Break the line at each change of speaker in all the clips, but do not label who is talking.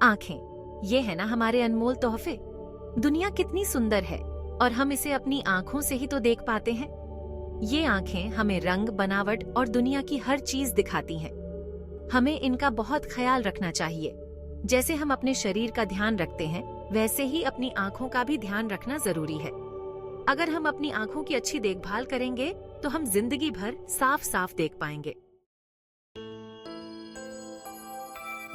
आँखें, ये है ना हमारे अनमोल तोहफे। दुनिया कितनी सुंदर है और हम इसे अपनी आँखों से ही तो देख पाते हैं। ये आँखें हमें रंग, बनावट और दुनिया की हर चीज दिखाती हैं। हमें इनका बहुत ख्याल रखना चाहिए। जैसे हम अपने शरीर का ध्यान रखते हैं, वैसे ही अपनी आँखों का भी ध्यान रखना जरूरी है। अगर हम अपनी आँखों की अच्छी देखभाल करेंगे तो हम जिंदगी भर साफ साफ देख पाएंगे।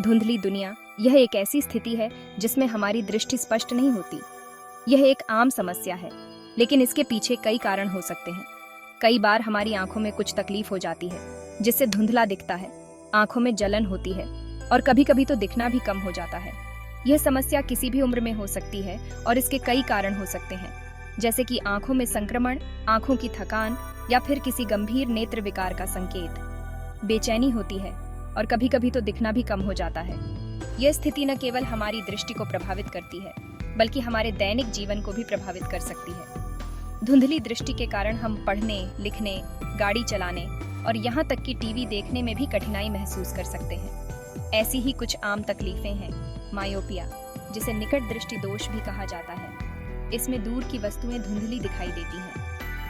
धुंधली दुनिया, यह एक ऐसी स्थिति है जिसमें हमारी दृष्टि स्पष्ट नहीं होती। यह एक आम समस्या है, लेकिन इसके पीछे कई कारण हो सकते हैं। कई बार हमारी आंखों में कुछ तकलीफ हो जाती है, जिससे धुंधला दिखता है, आंखों में जलन होती है और कभी-कभी तो दिखना भी कम हो जाता है। यह समस्या किसी भी उम्र में हो सकती है और इसके कई कारण हो सकते हैं, जैसे कि आंखों में संक्रमण, आंखों की थकान या फिर किसी गंभीर नेत्र विकार का संकेत। बेचैनी होती है और कभी-कभी तो दिखना भी कम हो जाता है। यह स्थिति न केवल हमारी दृष्टि को प्रभावित करती है, बल्कि हमारे दैनिक जीवन को भी प्रभावित कर सकती है। धुंधली दृष्टि के कारण हम पढ़ने, लिखने, गाड़ी चलाने और यहाँ तक कि टीवी देखने में भी कठिनाई महसूस कर सकते हैं। ऐसी ही कुछ आम तकलीफें हैं मायोपिया, जिसे निकट दृष्टि दोष भी कहा जाता है। इसमें दूर की वस्तुएं धुंधली दिखाई देती हैं।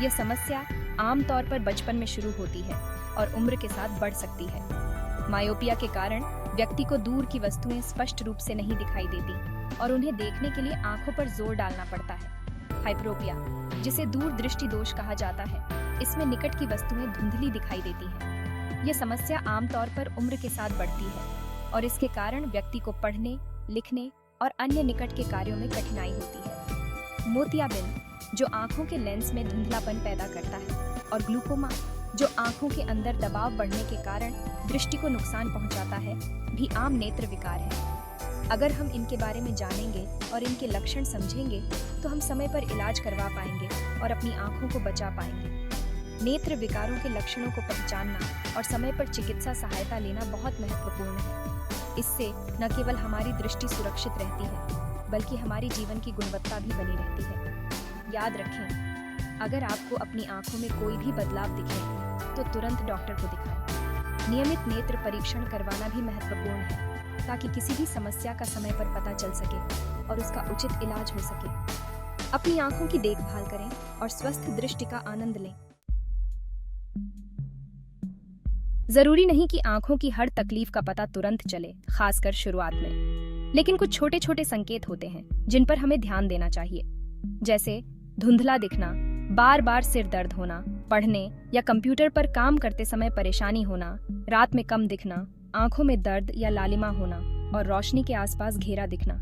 यह समस्या आमतौर पर बचपन में शुरू होती है और उम्र के साथ बढ़ सकती है। मायोपिया के कारण व्यक्ति को दूर की वस्तुएं स्पष्ट रूप से नहीं दिखाई देती और उन्हें देखने के लिए आंखों पर जोर डालना पड़ता है। हाइपरोपिया, जिसे दूर दृष्टि दोष कहा जाता है, इसमें निकट की वस्तुएं धुंधली दिखाई देती हैं। यह समस्या आमतौर पर उम्र के साथ बढ़ती है और इसके कारण व्यक्ति को पढ़ने, लिखने और अन्य निकट के कार्यों में कठिनाई होती है। मोतियाबिंद, जो आंखों के लेंस में धुंधलापन पैदा करता है, और ग्लूकोमा, जो आंखों के अंदर दबाव बढ़ने के कारण दृष्टि को नुकसान पहुंचाता है, भी आम नेत्र विकार है। अगर हम इनके बारे में जानेंगे और इनके लक्षण समझेंगे तो हम समय पर इलाज करवा पाएंगे और अपनी आंखों को बचा पाएंगे। नेत्र विकारों के लक्षणों को पहचानना और समय पर चिकित्सा सहायता लेना बहुत महत्वपूर्ण है। इससे न केवल हमारी दृष्टि सुरक्षित रहती है, बल्कि हमारी जीवन की गुणवत्ता भी बनी रहती है। याद रखें, अगर आपको अपनी आंखों में कोई भी बदलाव दिखे तो तुरंत डॉक्टर को दिखाएं। नियमित नेत्र परीक्षण करवाना भी महत्वपूर्ण है, ताकि किसी भी समस्या का समय पर पता चल सके और उसका उचित इलाज हो सके। अपनी आंखों की देखभाल करें और स्वस्थ दृष्टि का आनंद लें। जरूरी नहीं कि आंखों की हर तकलीफ का पता तुरंत चले, खासकर शुरुआत में। लेकिन कुछ छोटे छोटे संकेत होते हैं जिन पर हमें ध्यान देना चाहिए, जैसे धुंधला दिखना, बार बार सिर दर्द होना, पढ़ने या कंप्यूटर पर काम करते समय परेशानी होना, रात में कम दिखना, आंखों में दर्द या लालिमा होना और रोशनी के आसपास घेरा दिखना।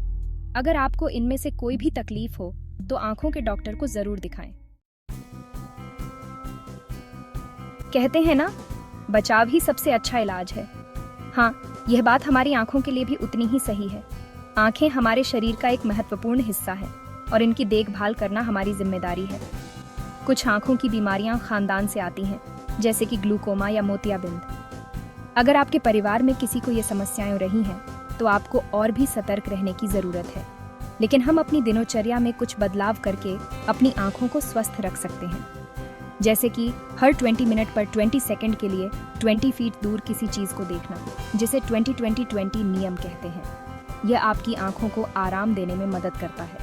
अगर आपको इनमें से कोई भी तकलीफ हो तो आंखों के डॉक्टर को जरूर दिखाएं। कहते हैं ना, बचाव ही सबसे अच्छा इलाज है। हाँ, यह बात हमारी आंखों के लिए भी उतनी ही सही है। आंखें हमारे शरीर का एक महत्वपूर्ण हिस्सा है और इनकी देखभाल करना हमारी जिम्मेदारी है। कुछ आंखों की बीमारियां खानदान से आती हैं, जैसे कि ग्लूकोमा या मोतियाबिंद। अगर आपके परिवार में किसी को ये समस्याएं रही हैं, तो आपको और भी सतर्क रहने की जरूरत है। लेकिन हम अपनी दिनचर्या में कुछ बदलाव करके अपनी आंखों को स्वस्थ रख सकते हैं, जैसे कि हर 20 मिनट पर 20 सेकंड के लिए 20 फीट दूर किसी चीज को देखना, जिसे 20-20-20 नियम कहते हैं। यह आपकी आंखों को आराम देने में मदद करता है।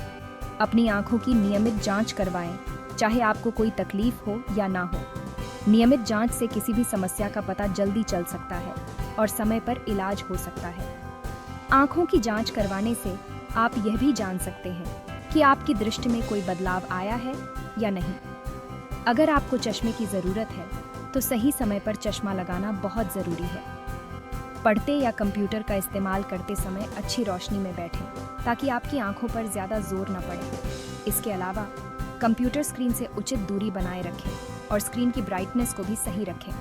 अपनी आंखों की नियमित जांच करवाएं, चाहे आपको कोई तकलीफ हो या ना हो। नियमित जांच से किसी भी समस्या का पता जल्दी चल सकता है और समय पर इलाज हो सकता है। आंखों की जांच करवाने से आप यह भी जान सकते हैं कि आपकी दृष्टि में कोई बदलाव आया है या नहीं। अगर आपको चश्मे की जरूरत है तो सही समय पर चश्मा लगाना बहुत जरूरी है। पढ़ते या कंप्यूटर का इस्तेमाल करते समय अच्छी रोशनी में बैठें, ताकि आपकी आंखों पर ज्यादा जोर न पड़े। इसके अलावा कंप्यूटर स्क्रीन से उचित दूरी बनाए रखें और स्क्रीन की ब्राइटनेस को भी सही रखें।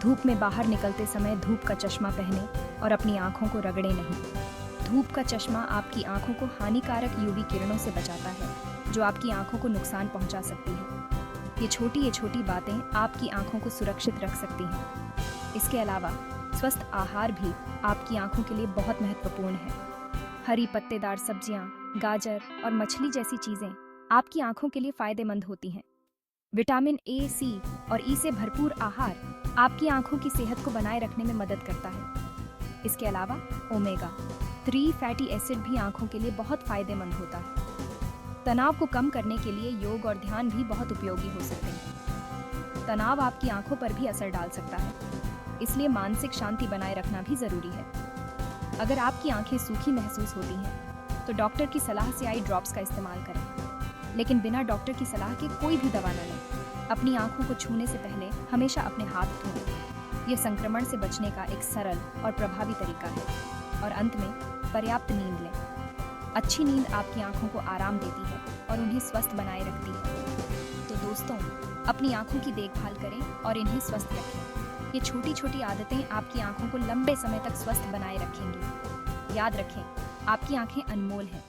धूप में बाहर निकलते समय धूप का चश्मा पहनें और अपनी आंखों को रगड़ें नहीं। धूप का चश्मा आपकी आंखों को हानिकारक यूवी किरणों से बचाता है, जो आपकी आंखों को नुकसान पहुंचा सकती है। ये छोटी बातें आपकी आंखों को सुरक्षित रख सकती हैं। इसके अलावा स्वस्थ आहार भी आपकी आंखों के लिए बहुत महत्वपूर्ण है। हरी पत्तेदार सब्जियां, गाजर और मछली जैसी चीजें आपकी आंखों के लिए फायदेमंद होती हैं। विटामिन ए, सी और ई से भरपूर आहार आपकी आंखों की सेहत को बनाए रखने में मदद करता है। इसके अलावा ओमेगा 3 फैटी एसिड भी आंखों के लिए बहुत फायदेमंद होता है। तनाव को कम करने के लिए योग और ध्यान भी बहुत उपयोगी हो सकते हैं। तनाव आपकी आंखों पर भी असर डाल सकता है, इसलिए मानसिक शांति बनाए रखना भी जरूरी है। अगर आपकी आंखें सूखी महसूस होती हैं, तो डॉक्टर की सलाह से आई ड्रॉप्स का इस्तेमाल करें, लेकिन बिना डॉक्टर की सलाह के कोई भी दवा न लें। अपनी आंखों को छूने से पहले हमेशा अपने हाथ धोएं। यह संक्रमण से बचने का एक सरल और प्रभावी तरीका है। और अंत में पर्याप्त नींद लें। अच्छी नींद आपकी आंखों को आराम देती है और उन्हें स्वस्थ बनाए रखती है। तो दोस्तों, अपनी आंखों की देखभाल करें और इन्हें स्वस्थ रखें। ये छोटी छोटी आदतें आपकी आंखों को लंबे समय तक स्वस्थ बनाए रखेंगी। याद रखें, आपकी आंखें अनमोल हैं।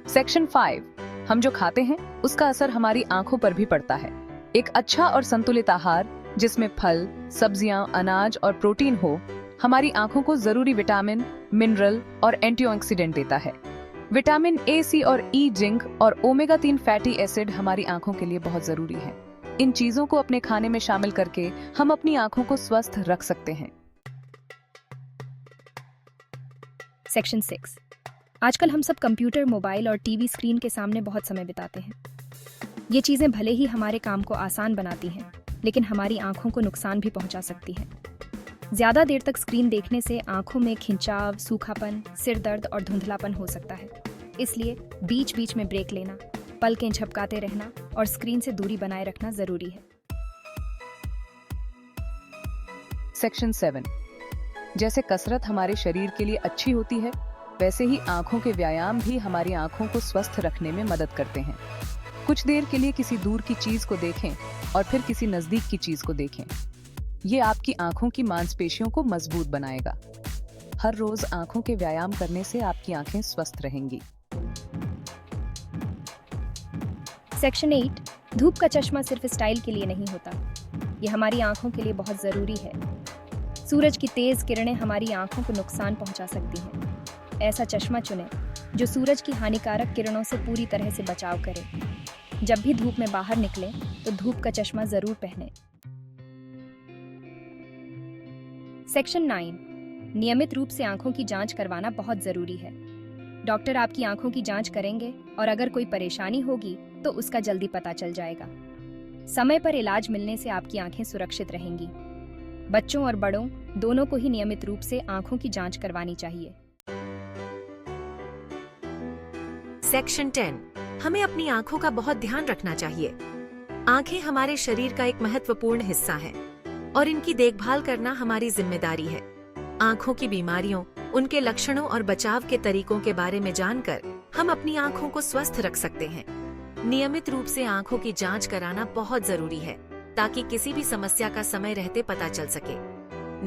सेक्शन 5, हम जो खाते हैं उसका असर हमारी आंखों पर भी पड़ता है। एक अच्छा और संतुलित आहार जिसमें फल, सब्जियां, अनाज और प्रोटीन हो, हमारी आंखों को जरूरी विटामिन, मिनरल और एंटीऑक्सीडेंट देता है। विटामिन ए, सी और ई, जिंक और ओमेगा 3 फैटी एसिड हमारी आंखों के लिए बहुत जरूरी है। इन चीजों को अपने खाने में शामिल करके हम अपनी आंखों को स्वस्थ रख सकते हैं।
सेक्शन 6, आजकल हम सब कंप्यूटर, मोबाइल और टीवी स्क्रीन के सामने बहुत समय बिताते हैं। ये चीजें भले ही हमारे काम को आसान बनाती हैं, लेकिन हमारी आंखों को नुकसान भी पहुंचा सकती हैं। ज्यादा देर तक स्क्रीन देखने से आंखों में खिंचाव, सूखापन, सिर दर्द और धुंधलापन हो सकता है। इसलिए बीच बीच में ब्रेक लेना, पलकें झपकाते रहना और स्क्रीन से दूरी बनाए रखना जरूरी है।
सेक्शन 7, जैसे कसरत हमारे शरीर के लिए अच्छी होती है, वैसे ही आंखों के व्यायाम भी हमारी आंखों को स्वस्थ रखने में मदद करते हैं। कुछ देर के लिए किसी दूर की चीज को देखें और फिर किसी नजदीक की चीज को देखें। ये आपकी आंखों की मांसपेशियों को मजबूत बनाएगा। हर रोज आंखों के व्यायाम करने से आपकी आंखें स्वस्थ रहेंगी।
सेक्शन 8, धूप का चश्मा सिर्फ स्टाइल के लिए नहीं होता, ये हमारी आंखों के लिए बहुत जरूरी है। सूरज की तेज किरणें हमारी आंखों को नुकसान पहुंचा सकती हैं। ऐसा चश्मा चुनें जो सूरज की हानिकारक किरणों से पूरी तरह से बचाव करे। जब भी धूप में बाहर निकलें तो धूप का चश्मा जरूर पहनें। सेक्शन 9, नियमित रूप से आंखों की जांच करवाना बहुत जरूरी है। डॉक्टर आपकी आंखों की जांच करेंगे और अगर कोई परेशानी होगी तो उसका जल्दी पता चल जाएगा। समय पर इलाज मिलने से आपकी आंखें सुरक्षित रहेंगी। बच्चों और बड़ों दोनों को ही नियमित रूप से आंखों की जांच करवानी चाहिए।
सेक्शन 10, हमें अपनी आंखों का बहुत ध्यान रखना चाहिए। आंखें हमारे शरीर का एक महत्वपूर्ण हिस्सा है और इनकी देखभाल करना हमारी जिम्मेदारी है। आंखों की बीमारियों, उनके लक्षणों और बचाव के तरीकों के बारे में जानकर हम अपनी आंखों को स्वस्थ रख सकते हैं। नियमित रूप से आंखों की जांच कराना बहुत जरूरी है ताकि किसी भी समस्या का समय रहते पता चल सके।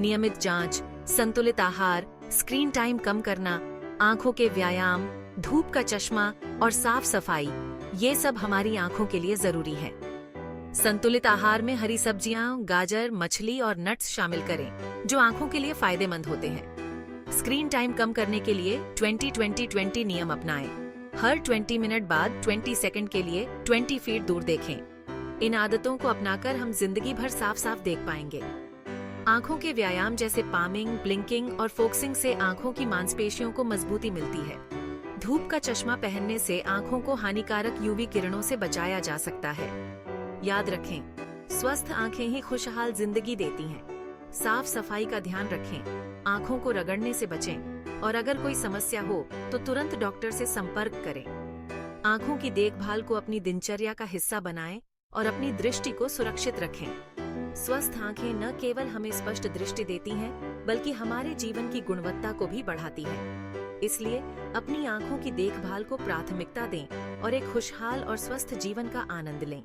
नियमित जांच, संतुलित आहार, स्क्रीन टाइम कम करना, आंखों के व्यायाम, धूप का चश्मा और साफ सफाई, ये सब हमारी आंखों के लिए जरूरी है। संतुलित आहार में हरी सब्जियां, गाजर, मछली और नट्स शामिल करें जो आंखों के लिए फायदेमंद होते हैं। स्क्रीन टाइम कम करने के लिए 20-20-20 नियम अपनाएं। हर 20 मिनट बाद 20 सेकंड के लिए 20 फीट दूर देखें। इन आदतों को अपनाकर हम जिंदगी भर साफ साफ देख पाएंगे। आंखों के व्यायाम जैसे पामिंग, ब्लिंकिंग और फोकसिंग से आंखों की मांसपेशियों को मजबूती मिलती है। धूप का चश्मा पहनने से आंखों को हानिकारक यूवी किरणों से बचाया जा सकता है। याद रखें, स्वस्थ आंखें ही खुशहाल जिंदगी देती हैं। साफ सफाई का ध्यान रखें, आंखों को रगड़ने से बचें और अगर कोई समस्या हो तो तुरंत डॉक्टर से संपर्क करें। आंखों की देखभाल को अपनी दिनचर्या का हिस्सा बनाएं और अपनी दृष्टि को सुरक्षित रखें। स्वस्थ आंखें न केवल हमें स्पष्ट दृष्टि देती हैं, बल्कि हमारे जीवन की गुणवत्ता को भी बढ़ाती हैं। इसलिए अपनी आंखों की देखभाल को प्राथमिकता दें और एक खुशहाल और स्वस्थ जीवन का आनंद लें।